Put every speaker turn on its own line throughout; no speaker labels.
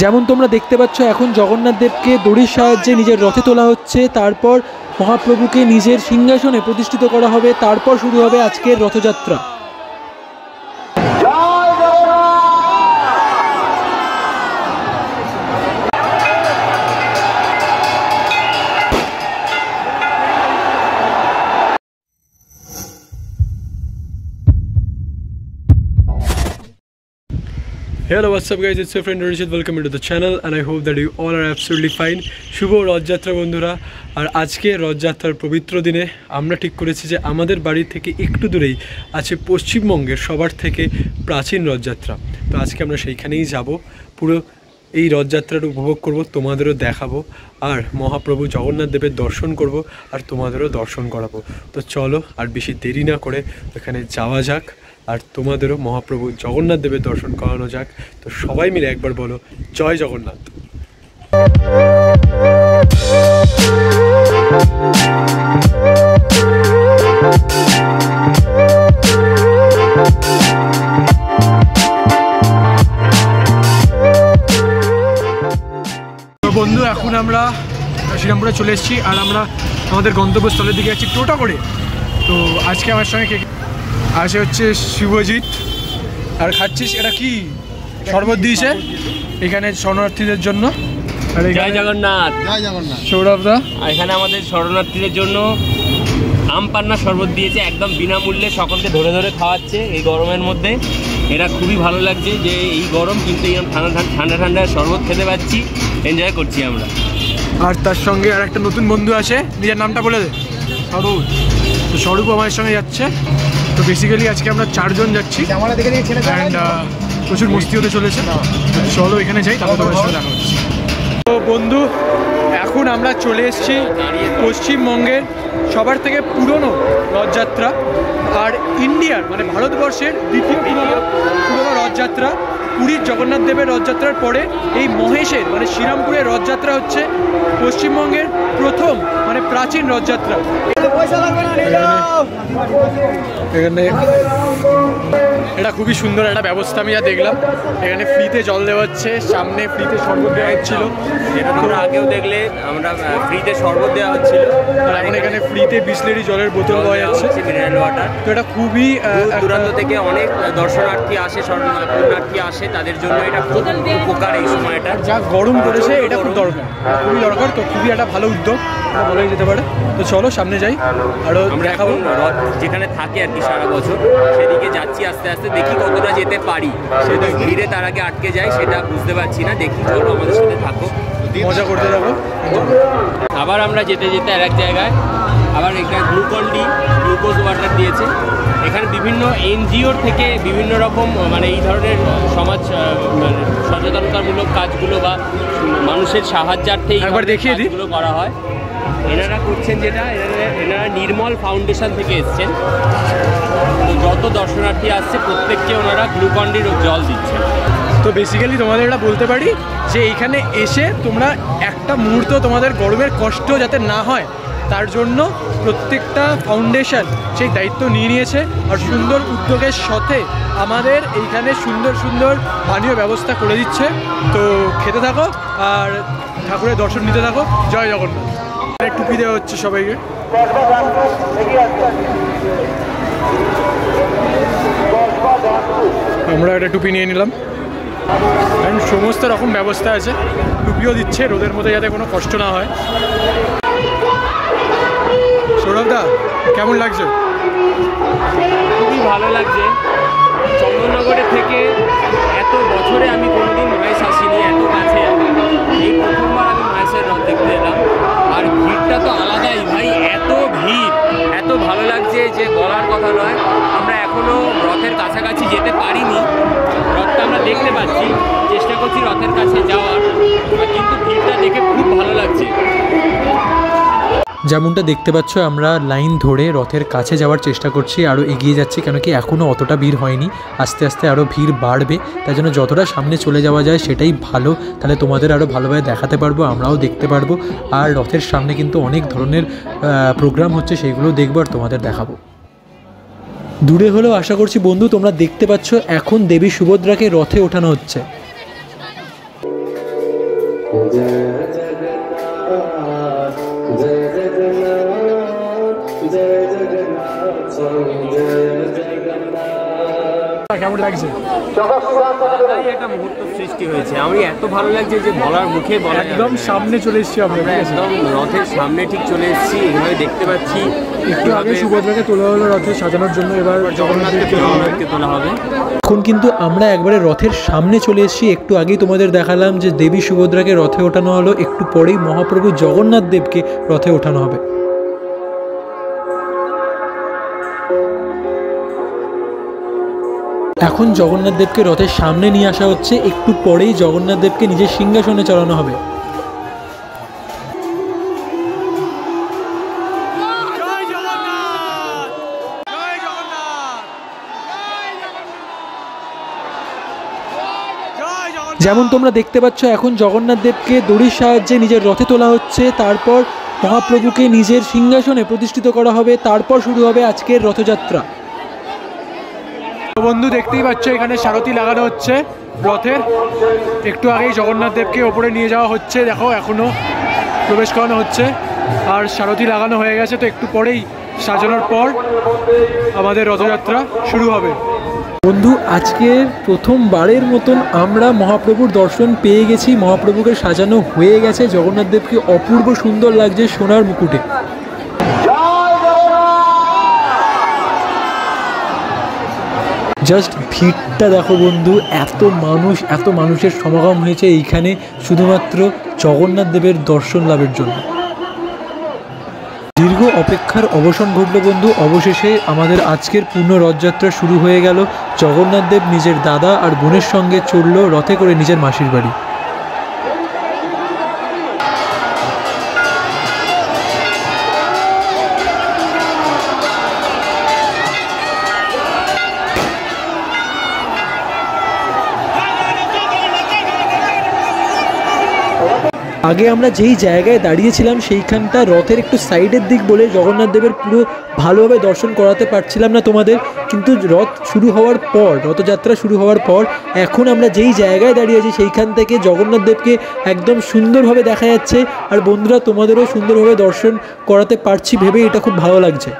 যেমন তোমরা দেখতে পাচ্ছ এখন জগন্নাথ দেবকে দড়ির সাহায্যে নিজের রথে তোলা হচ্ছে, তারপর মহাপ্রভুকে নিজের সিংহাসনে প্রতিষ্ঠিত করা হবে, তারপর শুরু হবে আজকের Rathyatra. Hello, what's up guys, it's your friend Rishit. Welcome to the channel and I hope that you all are absolutely fine. শুভ রথযাত্রা বন্ধুরা। আর আজকে রথযাত্রার পবিত্র দিনে আমরা ঠিক করেছি যে আমাদের বাড়ি থেকে একটু দূরেই আছে পশ্চিমবঙ্গের সবার থেকে প্রাচীন রথযাত্রা। তো আজকে আমরা সেইখানেই যাব, পুরো এই রথযাত্রাটা উপভোগ করব, তোমাদেরও দেখাবো আর মহাপ্রভু জগন্নাথ দেবের দর্শন করব আর তোমাদেরও দর্শন করাবো। তো চলো আর বেশি দেরি না করে এখানে যাওয়া যাক আর তোমাদেরও মহাপ্রভু জগন্নাথ দেবের দর্শন করানো যাক। তো সবাই মিলে একবার বলো জয় জগন্নাথ। তো বন্ধু, এখন আমরা শ্রীরামপুরে চলে এসেছি আর আমরা আমাদের গন্তব্যস্থলের দিকে যাচ্ছি টোটো করে। তো আজকে আমার সঙ্গে কে আসে হচ্ছে শুভজিৎ। আর খাচ্ছিস এটা কি শরবত দিয়েছে এখানে শরণার্থীদের জন্য।
জয় জগন্নাথ।
জয় জগন্নাথ।
সৌরভদা
এখানে আমাদের শরণার্থীদের জন্য আম পান্না শরবত দিয়েছে, একদম বিনামূল্যে সকলকে ধরে ধরে খাওয়াচ্ছে এই গরমের মধ্যে। এটা খুবই ভালো লাগছে যে এই গরম কিন্তু এরকম ঠান্ডা ঠান্ডা শরবত খেতে পাচ্ছি, এনজয় করছি আমরা।
আর তার সঙ্গে আর একটা নতুন বন্ধু আছে, নিজের নামটা বলে দে। স্বরূপ। তো স্বরূপ আমাদের সঙ্গে যাচ্ছে। তো বেসিক্যালি আজকে আমরা 4 জন যাচ্ছি অ্যান্ড প্রচুর মস্তি হতে চলেছে। চলো এখানে যাই, তারপর তোমাদের সঙ্গে দেখা হচ্ছে। তো বন্ধু, এখন আমরা চলে এসেছি পশ্চিমবঙ্গের সবার থেকে পুরনো রথযাত্রা আর ইন্ডিয়ার মানে ভারতবর্ষের দ্বিতীয় পুরনো রথযাত্রা। পুরীর জগন্নাথ দেবের রথযাত্রার পরে এই মহেশের মানে শ্রীরামপুরের রথযাত্রা হচ্ছে পশ্চিমবঙ্গের প্রথম মানে প্রাচীন রথযাত্রা। এখানে এটা খুবই সুন্দর একটা ব্যবস্থা আমি যা দেখলাম। এখানে ফ্রিতে জল দেওয়া হচ্ছে, সামনে ফ্রিতে শরবত দেওয়া হচ্ছিল,
এটা তোমরা আগেও দেখলে আমরা ফ্রিতে শরবত দেওয়া হচ্ছিল।
আর এখন এখানে ফ্রিতে বিসলেরি জলের বোতল পাওয়া যাচ্ছে,
মিনারেল ওয়াটার।
তো এটা খুবই
দূরান্ত থেকে অনেক দর্শনার্থী আসে, শরণার্থী আসে, তাদের জন্য এটা খুব উপকার। এই সময়টা
যা গরম পড়েছে এটা খুব দরকার, খুবই দরকার। তো খুবই একটা ভালো উদ্যোগ, বলাই যেতে পারে। তো চলো সামনে যাই, আরও
আমরা
দেখাবো
রথ যেখানে থাকে আর কি সারা বছর, সেদিকে যাচ্ছি আস্তে আস্তে, দেখি কতটা যেতে পারি। সেটা ভিড়ে তার আগে আটকে যায় সেটা বুঝতে পারছি না। দেখি, চলো আমাদের সাথে থাকো,
মজা করতে যাবো।
আবার আমরা যেতে যেতে আর এক জায়গায় আবার একটা গ্লুকোজ ওয়াটার দিয়েছে। এখানে বিভিন্ন এনজিওর থেকে বিভিন্ন রকম মানে এই ধরনের সমাজ মানে সচেতনতামূলক কাজগুলো বা মানুষের সাহায্যার্থে
একবার দেখিয়ে দিই
কাজগুলো করা হয়। এনারা করছেন যেটা, এনারা নির্মল ফাউন্ডেশন থেকে এসছেন। তো যত দর্শনার্থী আসছে প্রত্যেককে ওনারা গ্লুকন্ডির জল দিচ্ছেন।
তো বেসিক্যালি তোমাদের এটা বলতে পারি যে এইখানে এসে তোমরা একটা মুহূর্ত তোমাদের গরমের কষ্ট যাতে না হয় তার জন্য প্রত্যেকটা ফাউন্ডেশন সেই দায়িত্ব নিয়ে নিয়েছে। আর সুন্দর উদ্যোগের সাথে আমাদের এইখানে সুন্দর সুন্দর পানীয় ব্যবস্থা করে দিচ্ছে। তো খেতে থাকো আর ঠাকুরের দর্শন নিতে থাকো। জয় জগন্নাথ। টুপি দেওয়া হচ্ছে সবাইকে। আমরা একটা টুপি নিয়ে নিলাম, সমস্ত রকম ব্যবস্থা আছে। টুপিও দিচ্ছে রোদের মধ্যে যাতে কোনো কষ্ট না হয়। সৌরভদা, কেমন লাগছে?
খুবই ভালো লাগছে। চন্দননগরের থেকে এত বছরে আমি কোনোদিন মহেশ আসিনি এত কাছে। এই প্রথমবার আমি মহেশের রথ দেখতে এলাম। আর ভিড়টা তো আলাদাই ভাই, এত ভিড়, এত ভালো লাগছে যে বলার কথা নয়। আমরা এখনও রথের কাছাকাছি যেতে পারিনি, রথটা আমরা দেখতে পাচ্ছি, চেষ্টা করছি রথের কাছে যাওয়ার, কিন্তু ভিড়টা দেখে খুব ভালো লাগছে।
যেমনটা দেখতে পাচ্ছ আমরা লাইন ধরে রথের কাছে যাওয়ার চেষ্টা করছি, আরও এগিয়ে যাচ্ছি, কেন কি এখনও অতটা ভিড় হয়নি। আস্তে আস্তে আরও ভিড় বাড়বে, তাই জন্য যতটা সামনে চলে যাওয়া যায় সেটাই ভালো। তাহলে তোমাদের আরও ভালোভাবে দেখাতে পারবো, আমরাও দেখতে পারবো। আর রথের সামনে কিন্তু অনেক ধরনের প্রোগ্রাম হচ্ছে, সেইগুলো দেখবো আর তোমাদের দেখাবো। দূরে হলেও আশা করছি বন্ধু তোমরা দেখতে পাচ্ছ এখন দেবী সুভদ্রাকে রথে ওঠানো হচ্ছে। কেমন লাগছে?
একটা মুহূর্ত সৃষ্টি হয়েছে, আমি এত ভালো লাগছে যে বলার মুখে বলা
একদম সামনে চলে এসেছি আমরা,
একদম রথের সামনে ঠিক চলে এসেছি। এইভাবে দেখতে পাচ্ছি
একটু আগে সুভদ্রাকে তোলা হলো রথে সাজানোর জন্য, এবার
জগন্নাথকে তোলা হবে।
এখন কিন্তু আমরা একবারে রথের সামনে চলে এসেছি। একটু আগেই তোমাদের দেখালাম যে দেবী সুভদ্রাকে রথে ওঠানো হলো, একটু পরেই মহাপ্রভু জগন্নাথ দেবকে রথে ওঠানো হবে। এখন জগন্নাথ দেবকে রথের সামনে নিয়ে আসা হচ্ছে, একটু পরেই জগন্নাথ দেবকে নিজের সিংহাসনে চড়ানো হবে। যেমন তোমরা দেখতে পাচ্ছ এখন জগন্নাথ দেবকে দড়ির সাহায্যে নিজের রথে তোলা হচ্ছে, তারপর মহাপ্রভুকে নিজের সিংহাসনে প্রতিষ্ঠিত করা হবে, তারপর শুরু হবে আজকের রথযাত্রা।
বন্ধু দেখতেই পাচ্ছ এখানে সারথি লাগানো হচ্ছে রথের। একটু আগেই জগন্নাথ দেবকে ওপরে নিয়ে যাওয়া হচ্ছে, দেখো এখনো প্রবেশ করানো হচ্ছে আর সারথি লাগানো হয়ে গেছে। তো একটু পরেই সাজানোর পর আমাদের রথযাত্রা শুরু হবে।
বন্ধু আজকের প্রথমবারের মতন আমরা মহাপ্রভুর দর্শন পেয়ে গেছি, মহাপ্রভুকে সাজানো হয়ে গেছে, জগন্নাথ দেবকে অপূর্ব সুন্দর লাগছে সোনার মুকুটে। জাস্ট ভিড়টা দেখো বন্ধু, এত মানুষের সমাগম হয়েছে এইখানে শুধুমাত্র জগন্নাথ দেবের দর্শন লাভের জন্য। দীর্ঘ অপেক্ষার অবসান ঘটল বন্ধু, অবশেষে আমাদের আজকের পূর্ণ রথযাত্রা শুরু হয়ে গেল। জগন্নাথ দেব নিজের দাদা আর বোনের সঙ্গে চড়ল রথে করে নিজের মাসির বাড়ি। আগে আমরা যেই জায়গায় দাঁড়িয়েছিলাম সেইখানটা রথের একটু সাইডের দিক বলে জগন্নাথ দেবের পুরো ভালোভাবে দর্শন করাতে পারছিলাম না তোমাদের, কিন্তু রথ শুরু হওয়ার পর, রথযাত্রা শুরু হওয়ার পর এখন আমরা যেই জায়গায় দাঁড়িয়ে আছি সেইখান থেকে জগন্নাথ দেবকে একদম সুন্দরভাবে দেখা যাচ্ছে। আর বন্ধুরা তোমাদেরও সুন্দরভাবে দর্শন করাতে পারছি ভেবে এটা খুব ভালো লাগছে।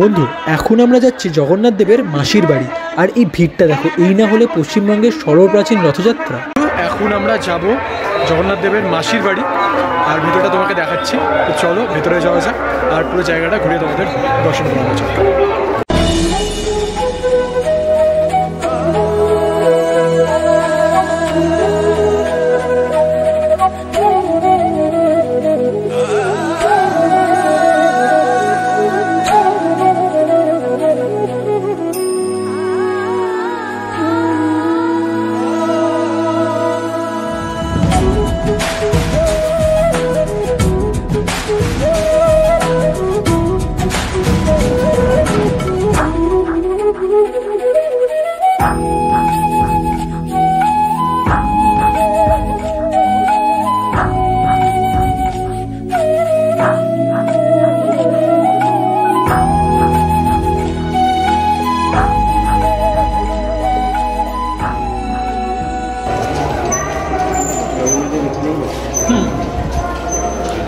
বন্ধু এখন আমরা যাচ্ছি জগন্নাথ দেবের মাসির বাড়ি, আর এই ভিড়টা দেখো, এই না হলে পশ্চিমবঙ্গের সর্বপ্রাচীন রথযাত্রা।
এখন আমরা যাব জগন্নাথ দেবের মাসির বাড়ি আর ভিতরটা তোমাকে দেখাচ্ছি। তো চলো ভেতরে যাওয়া যাক আর পুরো জায়গাটা ঘুরে তোমাদের দর্শন করানো যাক।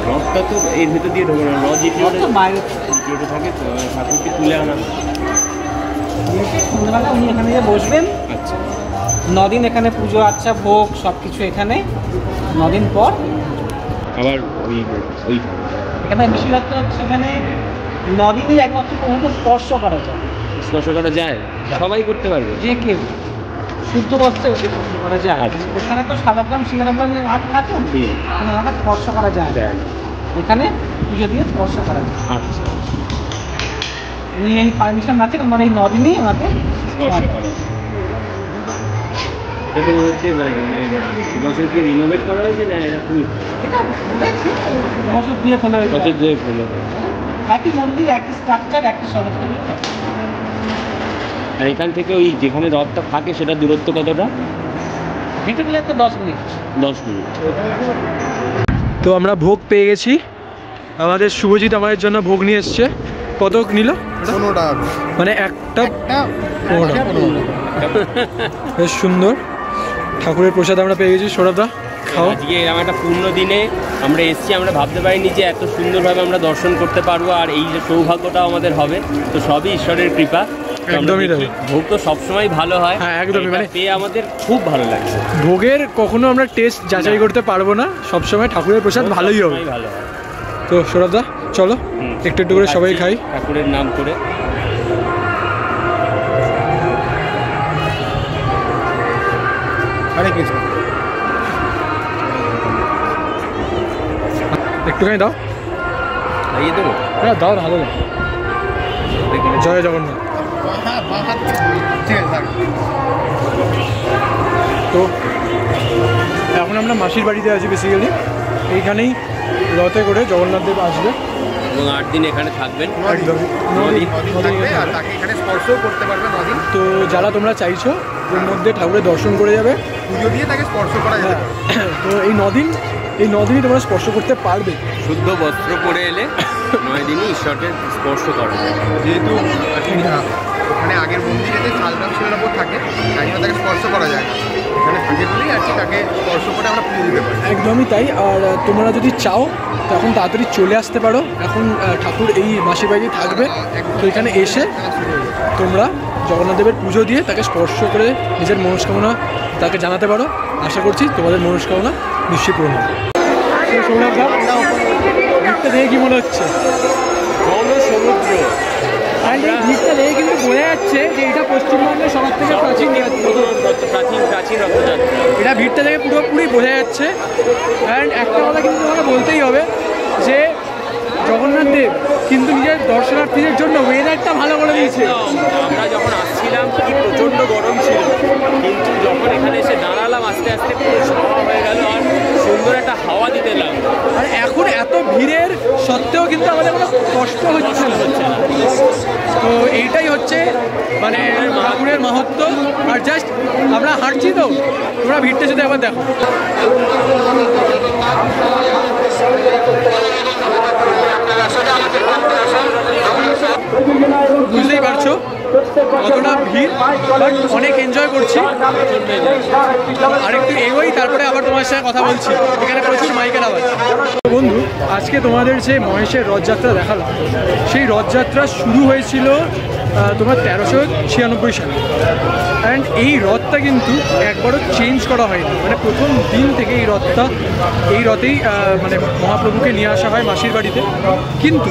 রথটা তো এর ভিতর দিয়ে ঢোকে না, রথ যেটা থাকে ঠাকুরকে তুলে আনা।
সন্ধ্যাবেলা উনি এখানে যে বসবেন,
আচ্ছা,
9 দিন এখানে পুজো আচ্ছা ভোগ সব কিছু এখানে, 9 দিন পর
আবার ওই
এখানে বিশেষত্ব হচ্ছে এখানে 9 দিনই একমাত্র প্রভুকে স্পর্শ করা যায়।
স্পর্শ করা যায়, সবাই করতে পারবে?
যে কেউ শুদ্ধ বস্ত্রে ওকে স্পর্শ করা যায়। এখানে তো সাদাগ্রাম সিংহাগ্রাম হাত থাকে, এখানে হাত স্পর্শ করা যায়, এখানে পুজো দিয়ে স্পর্শ করা যায়।
আচ্ছা,
উনি এই পারমিশন আছে, মানে এই 9 দিনই ওনাকে
স্পর্শ করা। এটা তো হচ্ছে বছর কি রিনোভেট করা হয়েছে না এরকম?
এটা বছর দিয়ে খোলা হয়েছে,
বছর দিয়ে খোলা।
একই মন্দির, একই স্ট্রাকচার, একই সংস্কৃতি।
আর এখান থেকে ওই যেখানে রথটা থাকে সেটা দূরত্ব কতটা?
হেঁটে গেলে তো 10 মিনিট।
10 মিনিট।
তো আমরা ভোগ পেয়ে গেছি, আমাদের শুভজিৎ আমাদের জন্য ভোগ নিয়ে এসছে। কত নিল?
15 টাকা,
মানে একটা 15 টাকা। বেশ সুন্দর ঠাকুরের প্রসাদ আমরা পেয়ে গেছি। সৌরভদা খাও।
আজকে এরকম একটা পূর্ণ দিনে আমরা এসেছি, আমরা ভাবতে পারিনি যে এত সুন্দরভাবে আমরা দর্শন করতে পারবো, আর এই যে সৌভাগ্যটাও আমাদের হবে। তো সবই ঈশ্বরের কৃপা। তো আমরা
একদমই তাই।
দেখি, ভোগ তো সবসময় ভালো হয়।
হ্যাঁ, একদমই,
এটা
মানে
পেয়ে আমাদের খুব ভালো লাগছে।
ভোগের কখনো আমরা টেস্ট যাচাই করতে পারবো না, সবসময় ঠাকুরের প্রসাদ ভালোই হবে।
সবসময় ভালো হয়।
তো সৌরভদা চলো একটু একটু করে সবাই খাই।
ঠাকুরের নাম করে।
হরে কৃষ্ণ। একটুখানি দাও।
খাইয়ে দেবো।
হ্যাঁ দাও, ভালো দাও। জয় জগন্নাথ। তো এখন আমরা মাসির বাড়িতে আছি বেসিক্যালি। এইখানেই রথে করে জগন্নাথ দেব আসবে
এবং 8 দিন এখানে থাকবেন।
একদমই।
তাকে এখানে স্পর্শও করতে পারবে 9 দিন।
তো যারা তোমরা চাইছো এর মধ্যে ঠাকুরের দর্শন করে যাবে,
পুজো দিয়ে তাকে স্পর্শ করা যাবে।
তো এই 9 দিনই তোমরা স্পর্শ করতে পারবে।
শুদ্ধ বস্ত্র পরে এলে 9 দিনই ঈশ্বরকে স্পর্শ করা যায়।
যেহেতু ওখানে আগের মন্দিরেতে শালগ্রাম শিলার উপর থাকে, তাই জন্য তাকে স্পর্শ করা যায় না। এখানে থাকে বলেই আর কি তাকে স্পর্শ করে আমরা পুজো দিতে পারি।
একদমই তাই। আর তোমরা যদি চাও তো এখন তাড়াতাড়ি চলে আসতে পারো। এখন ঠাকুর এই মাসির বাড়িতে থাকবে, তো এখানে এসে তোমরা জগন্নাথ দেবের পুজো দিয়ে তাকে স্পর্শ করে নিজের মনস্কামনা তাকে জানাতে পারো। আশা করছি তোমাদের মনস্কামনা নিশ্চয়ই পূরণ হবে। ভিড়টা দেখে কি মনে হচ্ছে?
সমুদ্র।
আর এই ভিড়টা দেখে কিন্তু বোঝা যাচ্ছে যে এটা পশ্চিমবঙ্গের সবার থেকে প্রাচীন
প্রাচীন রথযাত্রা।
এটা ভিড়টা দেখে পুরোপুরি বোঝা যাচ্ছে। অ্যান্ড একটা কথা কিন্তু তোমাকে বলতেই হবে যে জগন্নাথ দেব কিন্তু নিজের দর্শনার্থীদের জন্য ওয়েদারটা ভালো করে দিয়েছে।
আমরা যখন আসছিলাম কি প্রচণ্ড গরম ছিল, কিন্তু যখন এখানে এসে দাঁড়ালাম আস্তে আস্তে পুরো ছাওয়া হয়ে গেল আর সুন্দর একটা হাওয়া দিতে লাগলো।
আর এখন এত ভিড়ের সত্ত্বেও কিন্তু আমাদের কোনো কষ্ট হচ্ছে না। তো এইটাই হচ্ছে মানে ঠাকুরের মাহাত্ম্য। আর জাস্ট আমরা হাঁটছি, তো তোমরা ভিড়টা যদি আবার দেখো। বুঝতেই পারছো কতটা ভিড়, বাট অনেক এনজয় করছি। আরেকটু এগোই, তারপরে আবার তোমার সাথে কথা বলছি। এখানে প্রচুর মাইকের আওয়াজ। বন্ধু, আজকে তোমাদের যে মহেশের রথযাত্রা দেখালাম, সেই রথযাত্রা শুরু হয়েছিল তোমার 1396 সালে। অ্যান্ড এই রথটা কিন্তু একবারও চেঞ্জ করা হয়নি। মানে প্রথম দিন থেকে এই রথেই মানে মহাপ্রভুকে নিয়ে আসা হয় মাসির বাড়িতে। কিন্তু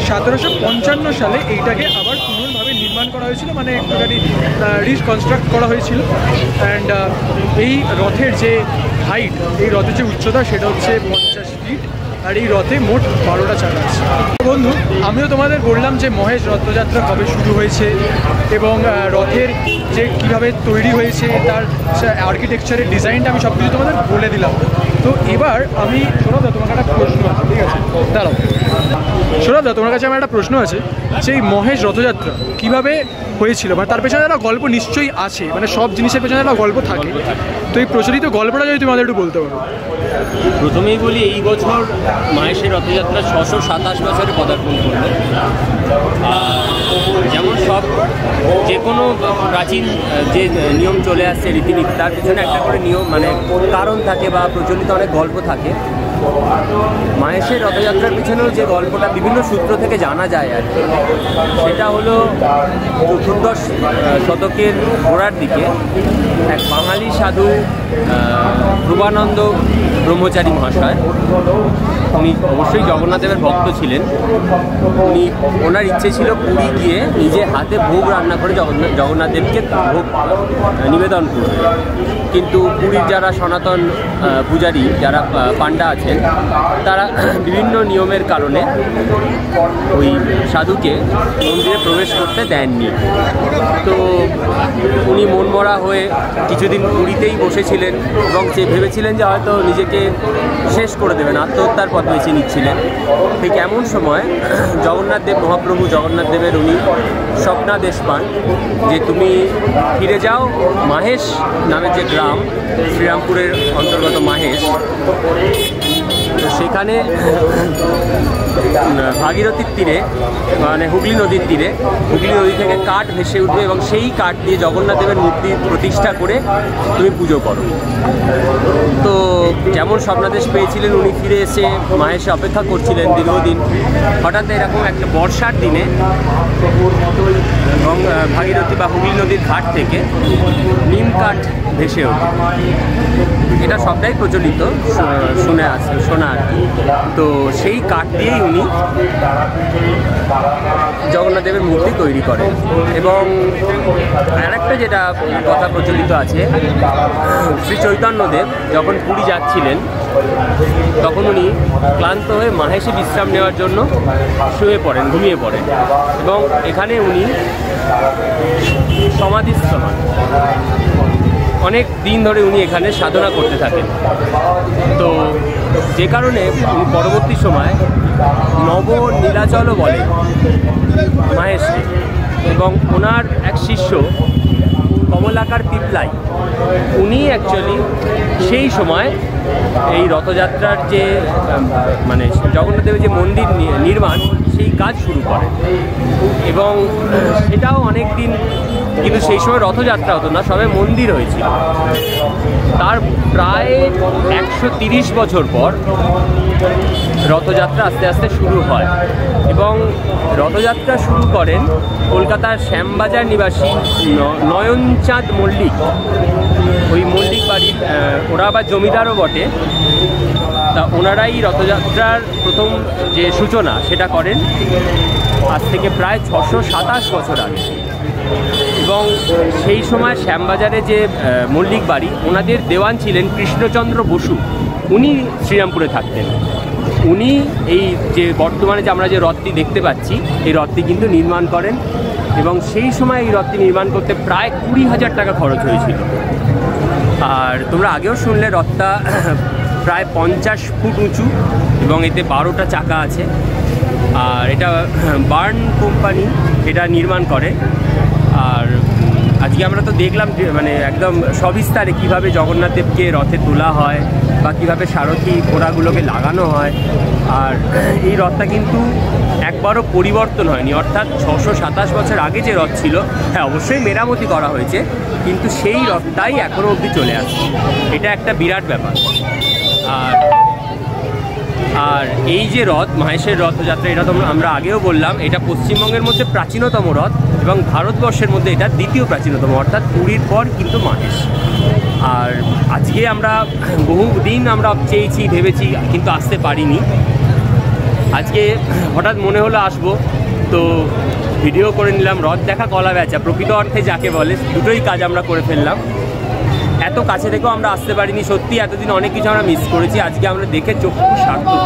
1755 সালে এইটাকে আবার পুনর্ভাবে নির্মাণ করা হয়েছিল, মানে একটুখানি রিকনস্ট্রাক্ট করা হয়েছিল। অ্যান্ড এই রথের যে হাইট, এই রথের যে উচ্চতা, সেটা হচ্ছে 50 ফিট। আর এই রথে মোট 12টা চাকা আছে। বন্ধু, আমিও তোমাদের বললাম যে মহেশ রথযাত্রা কবে শুরু হয়েছে এবং রথের যে কীভাবে তৈরি হয়েছে, তার আর্কিটেকচারের ডিজাইনটা আমি সব কিছু তোমাদের বলে দিলাম। তো এবার আমি সৌরভদা, তোমার একটা প্রশ্ন আছে, ঠিক আছে? দাঁড়াও সৌরভদা, তোমার কাছে আমার একটা প্রশ্ন আছে যে এই মহেশ রথযাত্রা কীভাবে হয়েছিল, মানে তার পেছনে একটা গল্প নিশ্চয়ই আছে, মানে সব জিনিসের পেছনে একটা গল্প থাকে। তো এই প্রচলিত গল্পটা যদি তুমি আমাদের একটু বলতে পারো।
প্রথমেই বলি, এই বছর মহেশের রথযাত্রা 627 বছরে পদার্পণ করলো। যেমন সব যে কোনো প্রাচীন যে নিয়ম চলে আসছে, রীতিনীতি, তার পিছনে একটা করে নিয়ম মানে কারণ থাকে বা প্রচলিত অনেক গল্প থাকে। মহেশের রথযাত্রার পিছনেও যে গল্পটা বিভিন্ন সূত্র থেকে জানা যায় আর কি, সেটা হলো 14দশ শতকের গোড়ার দিকে এক বাঙালি সাধু প্রভানন্দ ব্রহ্মচারী মহাশয়, উনি অবশ্যই জগন্নাথ দেবের ভক্ত ছিলেন। ওনার ইচ্ছে ছিল পুরী গিয়ে নিজে হাতে ভোগ রান্না করে জগন্নাথ দেবকে ভোগ নিবেদন করবে। কিন্তু পুরীর যারা সনাতন পূজারী, যারা পাণ্ডা আছেন, তারা বিভিন্ন নিয়মের কারণে ওই সাধুকে মন্দিরে প্রবেশ করতে দেননি। তো উনি মনমরা হয়ে কিছুদিন পুরীতেই বসেছিলেন এবং সে ভেবেছিলেন যে হয়তো নিজেকে শেষ করে দেবেন, আত্মহত্যার পথ বেছে নিচ্ছিলেন। ঠিক এমন সময় জগন্নাথ দেব, মহাপ্রভু জগন্নাথ দেবের উনি স্বপ্নাদেশ পান যে তুমি ফিরে যাও মাহেশ নামের যে গ্রাম, শ্রীরামপুরের অন্তর্গত মাহেশ, তো সেখানে ভাগীরথীর তীরে মানে হুগলি নদীর তীরে হুগলি নদী থেকে কাঠ ভেসে উঠবে এবং সেই কাঠ দিয়ে জগন্নাথ দেবের মূর্তি প্রতিষ্ঠা করে তুমি পুজো করো। তো যেমন স্বপ্নাদেশ পেয়েছিলেন উনি ফিরে এসে মাহেশে অপেক্ষা করছিলেন দীর্ঘদিন, হঠাৎ এরকম একটা বর্ষার দিনে এবং ভাগীরথী বা হুগলি নদীর ঘাট থেকে নিম কাঠ ভেসে ওঠে। এটা সবটাই প্রচলিত শোনা আর কি। তো সেই কাঠ দিয়েই উনি জগন্নাথ দেবের মূর্তি তৈরি করেন। এবং আরেকটা যেটা কথা প্রচলিত আছে, শ্রী চৈতন্যদেব যখন পুরী যাচ্ছিলেন তখন উনি ক্লান্ত হয়ে মাহেশে বিশ্রাম নেওয়ার জন্য ঘুমিয়ে পড়েন এবং এখানে উনি সমাধিস্থ হন। অনেক দিন ধরে উনি এখানে সাধনা করতে থাকেন। তো যে কারণে উনি পরবর্তী সময় নব নীলাচলও বলে মাহেশকে। এবং ওনার এক শিষ্য কমলাকার পিপলাই, উনি অ্যাকচুয়ালি সেই সময় এই রথযাত্রার যে মানে জগন্নাথ দেবের যে মন্দির নির্মাণ সেই কাজ শুরু করেন। এবং সেটাও অনেক দিন, কিন্তু সেই সময় রথযাত্রা হতো না, সবে মন্দির হয়েছিল। তার প্রায় 130 বছর পর রথযাত্রা আস্তে আস্তে শুরু হয় এবং রথযাত্রা শুরু করেন কলকাতার শ্যামবাজার নিবাসী নয়নচাঁদ মল্লিক। ওই মল্লিক বাড়ির ওরা আবার জমিদারও বটে। তা ওনারাই রথযাত্রার প্রথম যে সূচনা সেটা করেন আজ থেকে প্রায় 627 বছর আগে। এবং সেই সময় শ্যামবাজারে যে মল্লিক বাড়ি, ওনাদের দেওয়ান ছিলেন কৃষ্ণচন্দ্র বসু। উনি শ্রীরামপুরে থাকতেন। উনি এই যে বর্তমানে যে আমরা যে রথটি দেখতে পাচ্ছি এই রথটি কিন্তু নির্মাণ করেন এবং সেই সময় এই রথটি নির্মাণ করতে প্রায় 20,000 টাকা খরচ হয়েছিল। আর তোমরা আগেও শুনলে রথটা প্রায় 50 ফুট উঁচু এবং এতে 12টা চাকা আছে। আর এটা বার্ন কোম্পানি এটা নির্মাণ করে। আর আজকে আমরা তো দেখলাম যে মানে একদম সবিস্তারে কীভাবে জগন্নাথ দেবকে রথে তোলা হয় বা কীভাবে সারথি ঘোড়াগুলোকে লাগানো হয়। আর এই রথটা কিন্তু একবারও পরিবর্তন হয়নি, অর্থাৎ 627 বছর আগে যে রথ ছিল, হ্যাঁ অবশ্যই মেরামতি করা হয়েছে, কিন্তু সেই রথটাই এখনও অবধি চলে আসছে। এটা একটা বিরাট ব্যাপার। আর এই যে রথ মাহেশের রথযাত্রা, এটা তো আমরা আগেও বললাম, এটা পশ্চিমবঙ্গের মধ্যে প্রাচীনতম রথ এবং ভারতবর্ষের মধ্যে এটা দ্বিতীয় প্রাচীনতম, অর্থাৎ পুরীর পর কিন্তু মাহেশ। আর আজকে আমরা বহুদিন আমরা চেয়েছি, ভেবেছি, কিন্তু আসতে পারিনি। আজকে হঠাৎ মনে হলো আসবো, তো ভিডিও করে নিলাম। রথ দেখা কলা বেচা প্রকৃত অর্থে যাকে বলে, দুটোই কাজ আমরা করে ফেললাম। এত কাছে থেকেও আমরা আসতে পারিনি। সত্যি এতদিন অনেক কিছু আমরা মিস করেছি। আজকে আমরা দেখে চোখ সার্থক।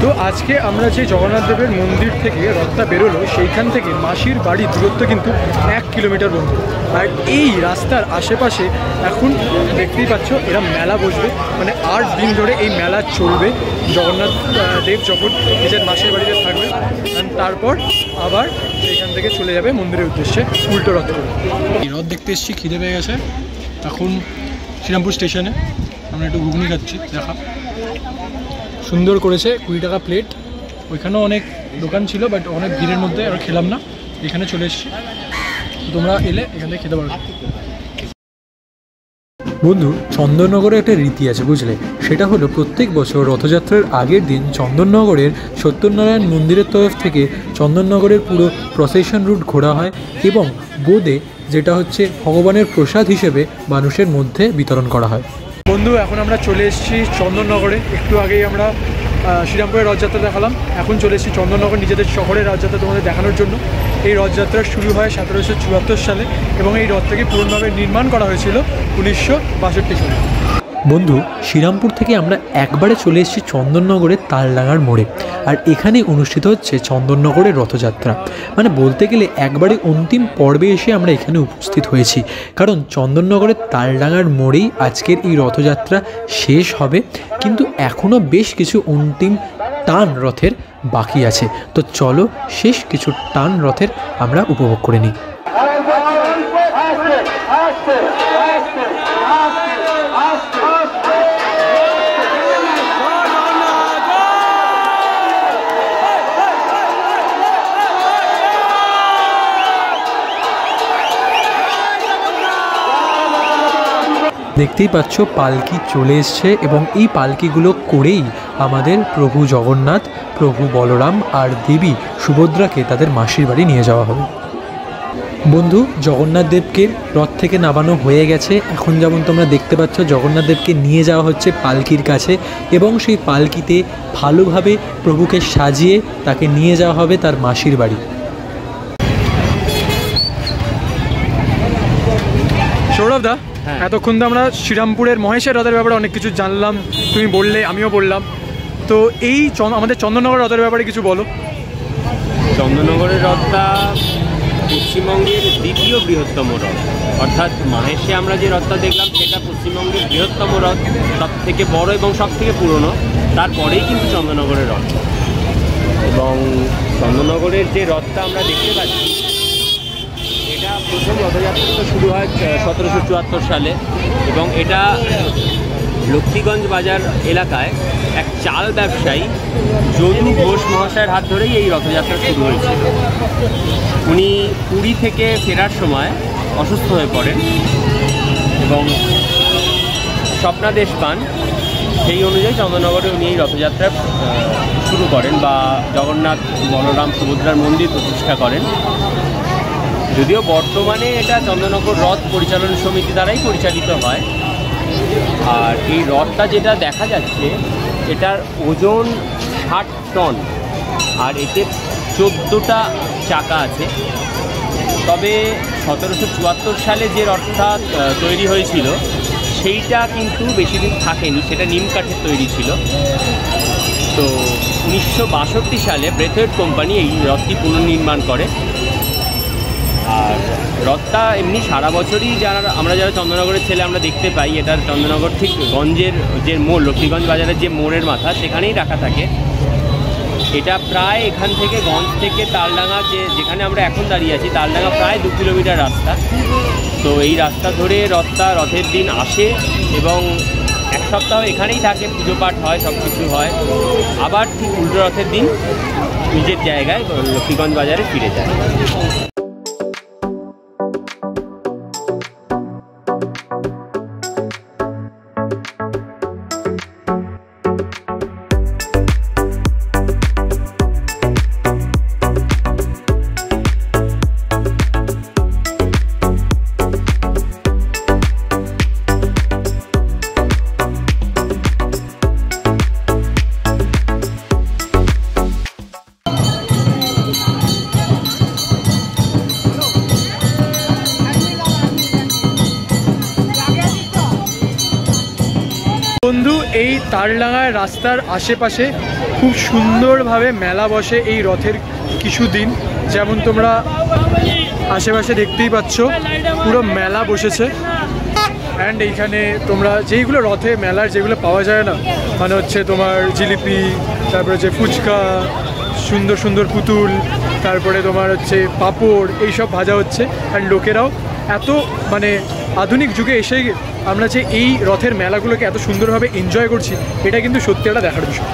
তো আজকে আমরা যে জগন্নাথ দেবের মন্দির থেকে রথটা বেরোলো, সেইখান থেকে মাসির বাড়ির দূরত্ব কিন্তু 1 কিলোমিটার বন্ধু। আর এই রাস্তার আশেপাশে এখন দেখতেই পাচ্ছ এরা মেলা বসবে, মানে 8 দিন ধরে এই মেলা চলবে। জগন্নাথ দেব যখন নিজের মাসির বাড়িতে থাকবে, তারপর আবার সেইখান থেকে চলে যাবে মন্দিরের উদ্দেশ্যে উল্টো রথ করে। এই রথ দেখতে এসেছি, খিদে পেয়ে গেছে। এখন শ্রীরামপুর স্টেশনে আমরা একটু ঘুগনি খাচ্ছি। দেখা সুন্দর করেছে, 20 টাকা প্লেট। ওইখানেও অনেক দোকান ছিল, বাট অনেক ভিড়ের মধ্যে আর খেলাম না, এখানে চলে এসেছি। তোমরা এলে এখান থেকে খেতে পারো।
বন্ধু, চন্দননগরে একটা রীতি আছে বুঝলে, সেটা হলো প্রত্যেক বছর রথযাত্রার আগের দিন চন্দননগরের সত্যনারায়ণ মন্দিরের তরফ থেকে চন্দননগরের পুরো প্রসেশন রুট ঘোরা হয় এবং বোঁদে, যেটা হচ্ছে ভগবানের প্রসাদ হিসেবে মানুষের মধ্যে বিতরণ করা হয়।
বন্ধু এখন আমরা চলে এসেছি চন্দননগরে। একটু আগেই আমরা শ্রীরামপুরের রথযাত্রা দেখালাম, এখন চলে এসেছি চন্দননগর নিজেদের শহরের রথযাত্রা তোমাদের দেখানোর জন্য। এই রথযাত্রা শুরু হয় 1774 সালে এবং এই রথটাকে পুরোভাবে নির্মাণ করা হয়েছিল 1962 সালে।
বন্ধু, শ্রীরামপুর থেকে আমরা একবারে চলে এসেছি চন্দননগরের তালডাঙার মোড়ে, আর এখানে অনুষ্ঠিত হচ্ছে চন্দননগরের রথযাত্রা। মানে বলতে গেলে একবারে অন্তিম পর্বে এসে আমরা এখানে উপস্থিত হয়েছি, কারণ চন্দননগরের তালডাঙার মোড়েই আজকের এই রথযাত্রা শেষ হবে, কিন্তু এখনও বেশ কিছু অন্তিম টান রথের বাকি আছে। তো চলো শেষ কিছু টান রথের আমরা উপভোগ করে নিই। দেখতেই পাচ্ছ পালকি চলে এসছে এবং এই পালকিগুলো করেই আমাদের প্রভু জগন্নাথ, প্রভু বলরাম আর দেবী সুভদ্রাকে তাদের মাসির বাড়ি নিয়ে যাওয়া হবে। বন্ধু, জগন্নাথ দেবকে রথ থেকে নামানো হয়ে গেছে। এখন যেমন তোমরা দেখতে পাচ্ছ জগন্নাথ দেবকে নিয়ে যাওয়া হচ্ছে পালকির কাছে এবং সেই পালকিতে ভালোভাবে প্রভুকে সাজিয়ে তাকে নিয়ে যাওয়া হবে তার মাসির বাড়ি।
সৌরভ দা, এতক্ষণ তো আমরা শ্রীরামপুরের মহেশের রথের ব্যাপারে অনেক কিছু জানলাম, তুমি বললে, আমিও বললাম। তো এই আমাদের চন্দননগর রথের ব্যাপারে কিছু বলো।
চন্দননগরের রথটা পশ্চিমবঙ্গের দ্বিতীয় বৃহত্তম রথ, অর্থাৎ মহেশে আমরা যে রথটা দেখলাম সেটা পশ্চিমবঙ্গের বৃহত্তম রথ, সব থেকে বড় এবং সব থেকে পুরনো। তারপরেই কিন্তু চন্দননগরের রথ। এবং চন্দননগরের যে রথটা আমরা দেখতে পাচ্ছি, এটা প্রথম রথযাত্রা শুরু হয় 1774 সালে এবং এটা লক্ষ্মীগঞ্জ বাজার এলাকায় এক চাল ব্যবসায়ী যদু ঘোষ মহাশয়ের হাত ধরেই এই রথযাত্রা শুরু হয়েছিল। উনি পুরী থেকে ফেরার সময় অসুস্থ হয়ে পড়েন এবং স্বপ্নাদেশ পান। সেই অনুযায়ী চন্দননগরে উনি এই রথযাত্রা শুরু করেন বা জগন্নাথ, বলরাম, সুভদ্রার মন্দির প্রতিষ্ঠা করেন। যদিও বর্তমানে এটা চন্দননগর রথ পরিচালন সমিতি দ্বারাই পরিচালিত হয়। আর এই রথটা যেটা দেখা যাচ্ছে এটার ওজন 60 টন আর এতে 14টা চাকা আছে। তবে 1774 সালে যে রথটা তৈরি হয়েছিল সেইটা কিন্তু বেশি দিন থাকেনি, সেটা নিম কাঠের তৈরি ছিল। তো 1962 সালে ব্রেথওয়েট কোম্পানি এই রথটি পুনর্নির্মাণ করে। আর রথটা এমনি সারা বছরই আমরা যারা চন্দননগরের ছেলে আমরা দেখতে পাই। এটার চন্দননগর ঠিক গঞ্জের যে মোড়, লক্ষ্মীগঞ্জ বাজারের যে মোড়ের মাথা, সেখানেই রাখা থাকে। এটা প্রায় এখান থেকে গঞ্জ থেকে তালডাঙা, যেখানে আমরা এখন দাঁড়িয়ে আছি, তালডাঙা প্রায় 2 কিলোমিটার রাস্তা। তো এই রাস্তা ধরে রথের দিন আসে এবং এক সপ্তাহ এখানেই থাকে, পুজো পাঠ হয়, সব কিছু হয়। আবার ঠিক উল্টো রথের দিন নিজের জায়গায় লক্ষ্মীগঞ্জ বাজারে ফিরে যায়।
বন্ধু, এই তালডাঙায় রাস্তার আশেপাশে খুব সুন্দরভাবে মেলা বসে এই রথের কিছুদিন। যেমন তোমরা আশেপাশে দেখতেই পাচ্ছ পুরো মেলা বসেছে। অ্যান্ড এইখানে তোমরা যেইগুলো রথে মেলার যেগুলো পাওয়া যায় না, মানে হচ্ছে তোমার জিলিপি, তারপরে হচ্ছে ফুচকা, সুন্দর সুন্দর পুতুল, তারপরে তোমার হচ্ছে পাঁপড়, এইসব ভাজা হচ্ছে। অ্যান্ড লোকেরাও এত মানে আধুনিক যুগে এসে আমরা যে এই রথের মেলাগুলোকে এত সুন্দরভাবে এনজয় করছি, এটা কিন্তু সত্যি একটা দেখার বিষয়।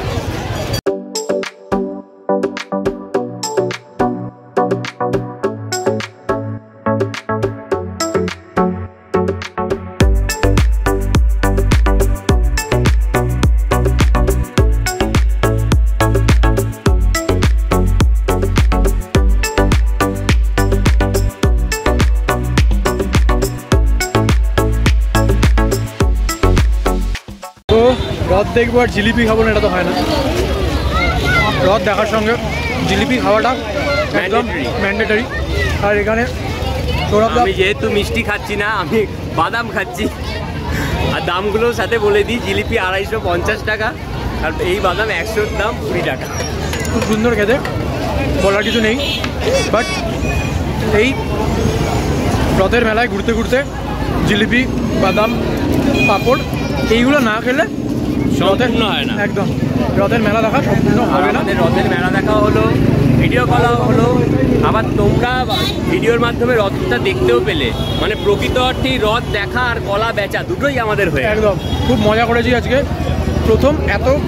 দেখবো আর জিলিপি খাবো না, এটা তো হয় না। রথ দেখার সঙ্গে জিলিপি খাওয়াটা একদম ম্যান্ডেটারি। আর এখানে
আমি যেহেতু মিষ্টি খাচ্ছি না, আমি বাদাম খাচ্ছি। আর দামগুলোর সাথে বলে দিই, জিলিপি 250 টাকা, আর এই বাদাম 100-র দাম 20 টাকা।
খুব সুন্দর খেতে, বলার কিছু নেই। বাট এই রথের মেলায় ঘুরতে ঘুরতে জিলিপি, বাদাম, পাঁপড় এইগুলো না খেলে
সম্পূর্ণ হয় না।
একদম রথের মেলা দেখা সম্পূর্ণ হবে না।
আমাদের রথের মেলা দেখা হলো, ভিডিও করা হলো, আবার তোমরা ভিডিওর মাধ্যমে রথটা দেখতেও পেলে। মানে প্রকৃত অর্থেই রথ দেখা আর কলা বেচা দুটোই আমাদের হয়ে
একদম খুব মজা করেছি আজকে। প্রথম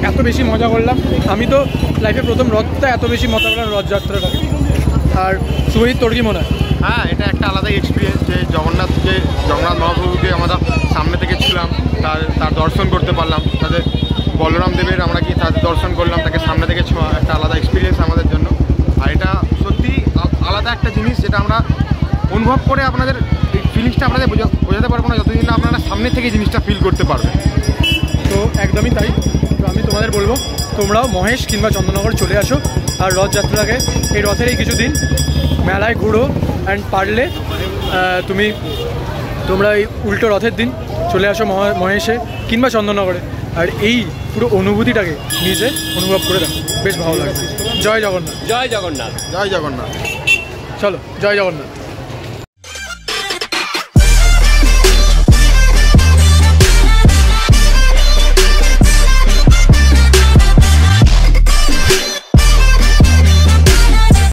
এত বেশি মজা করলাম, আমি তো লাইফে প্রথম রথটা এত বেশি মজা করলাম রথযাত্রাটা। আর শুভজিৎ, তোর কি মনে হয়?
হ্যাঁ, এটা একটা আলাদা এক্সপিরিয়েন্স যে জগন্নাথ মহাপ্রভুকে আমরা সামনে থেকে ছিলাম, তার দর্শন করতে পারলাম। তাদের বলরাম দেবের আমরা কি তাদের দর্শন করলাম, তাকে সামনে থেকে ছোঁয়া, একটা আলাদা এক্সপিরিয়েন্স আমাদের জন্য। আর এটা সত্যি আলাদা একটা জিনিস যেটা আমরা অনুভব করে আপনাদের এই ফিলিংসটা আপনাদের বোঝাতে পারবো না যতদিন না আপনারা সামনে থেকে জিনিসটা ফিল করতে পারবেন।
তো একদমই তাই। তো আমি তোমাদের বলবো, তোমরাও মহেশ কিংবা চন্দননগর চলে আসো আর রথযাত্রাকে, এই রথের এই কিছুদিন মেলায় ঘুরো। অ্যান্ড পারলে তোমরা এই উল্টো রথের দিন চলে আসো মহেশে কিংবা চন্দননগরে, আর এই পুরো অনুভূতিটাকে নিজে অনুভব করে দেখো, বেশ ভালো লাগবে। জয় জগন্নাথ।
জয় জগন্নাথ।
জয় জগন্নাথ।
চলো, জয় জগন্নাথ।